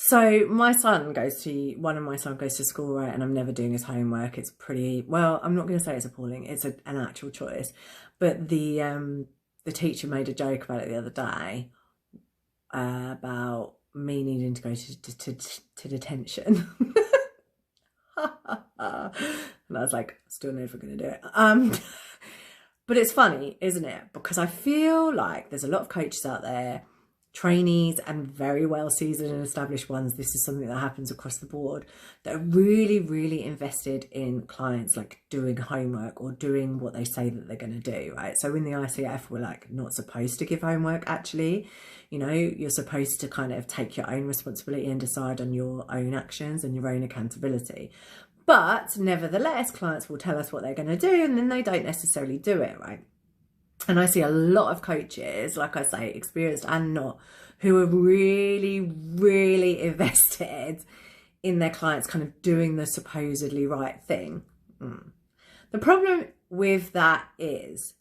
So my son goes to, one of my son goes to school, right, and I'm never doing his homework. It's pretty, well, I'm not going to say it's appalling. It's an actual choice. But the teacher made a joke about it the other day about me needing to go to detention. And I was like, still never going to do it. But it's funny, isn't it? Because I feel like there's a lot of coaches out there, trainees and very well seasoned and established ones. This is something that happens across the board, that are really, really invested in clients, like doing homework or doing what they say that they're going to do, right? So in the ICF, we're like not supposed to give homework, actually. You know, you're supposed to kind of take your own responsibility and decide on your own actions and your own accountability. But nevertheless, clients will tell us what they're going to do and then they don't necessarily do it, right? And I see a lot of coaches, like I say, experienced and not, who are really, really invested in their clients kind of doing the supposedly right thing. The problem with that is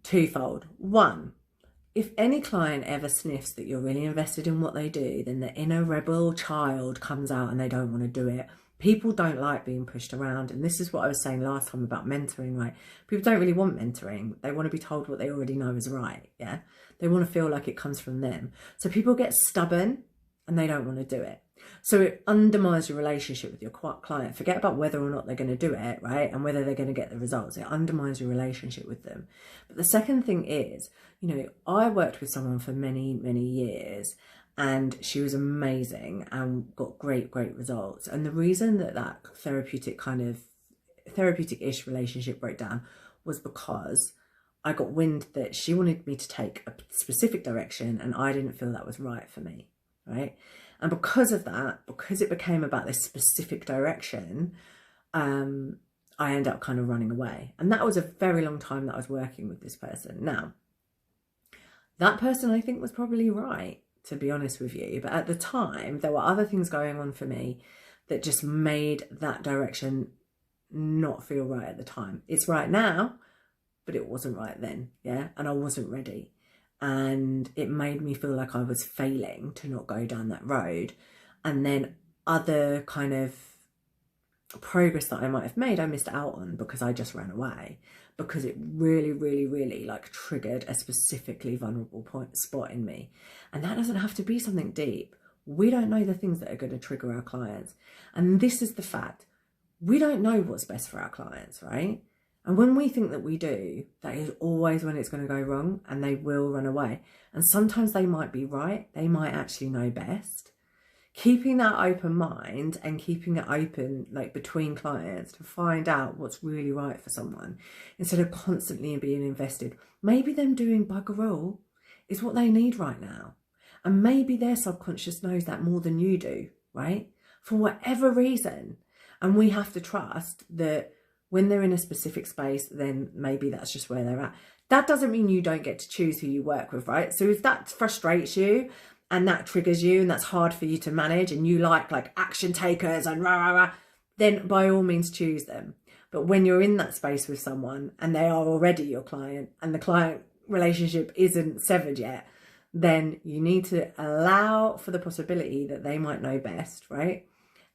twofold. One, if any client ever sniffs that you're really invested in what they do, then the inner rebel child comes out and they don't want to do it. People don't like being pushed around. And this is what I was saying last time about mentoring, right? People don't really want mentoring. They want to be told what they already know is right, yeah? They want to feel like it comes from them. So people get stubborn and they don't want to do it. So it undermines your relationship with your client. Forget about whether or not they're going to do it, right? And whether they're going to get the results. It undermines your relationship with them. But the second thing is, you know, I worked with someone for many, many years, and she was amazing and got great results. And the reason that that therapeutic-ish relationship broke down was because I got wind that she wanted me to take a specific direction and I didn't feel that was right for me, right? And because of that, because it became about this specific direction, I ended up kind of running away. And that was a very long time that I was working with this person. Now, that person I think was probably right, to be honest with you. But at the time, there were other things going on for me that just made that direction not feel right at the time. It's right now, but it wasn't right then, yeah? And I wasn't ready. And it made me feel like I was failing to not go down that road. And then other kind of progress that I might have made, I missed out on because I just ran away, because it really like triggered a specifically vulnerable spot in me. And that doesn't have to be something deep. We don't know the things that are going to trigger our clients. And this is the fact. We don't know what's best for our clients, right? And when we think that we do, that is always when it's going to go wrong, and they will run away. And sometimes they might be right. They might actually know best. Keeping that open mind and keeping it open, like between clients, to find out what's really right for someone, instead of constantly being invested. Maybe them doing bugger all is what they need right now. And maybe their subconscious knows that more than you do, right? For whatever reason. And we have to trust that when they're in a specific space, then maybe that's just where they're at. That doesn't mean you don't get to choose who you work with, right? So if that frustrates you, and that triggers you, and that's hard for you to manage, and you like action takers and rah, then by all means choose them. But when you're in that space with someone and they are already your client and the client relationship isn't severed yet, then you need to allow for the possibility that they might know best, right?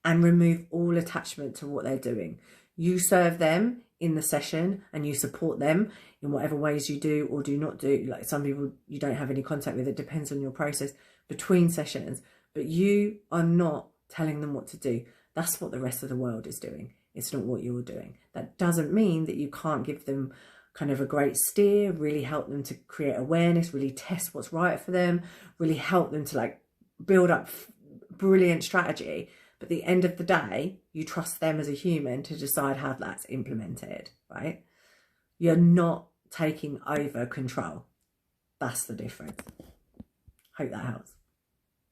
And remove all attachment to what they're doing. You serve them in the session and you support them in whatever ways you do or do not do. Like some people you don't have any contact with, it depends on your process between sessions, but you are not telling them what to do. That's what the rest of the world is doing. It's not what you're doing. That doesn't mean that you can't give them kind of a great steer, really help them to create awareness, really test what's right for them, really help them to build up brilliant strategy. But at the end of the day, you trust them as a human to decide how that's implemented, right? You're not taking over control. That's the difference. Hope that helps.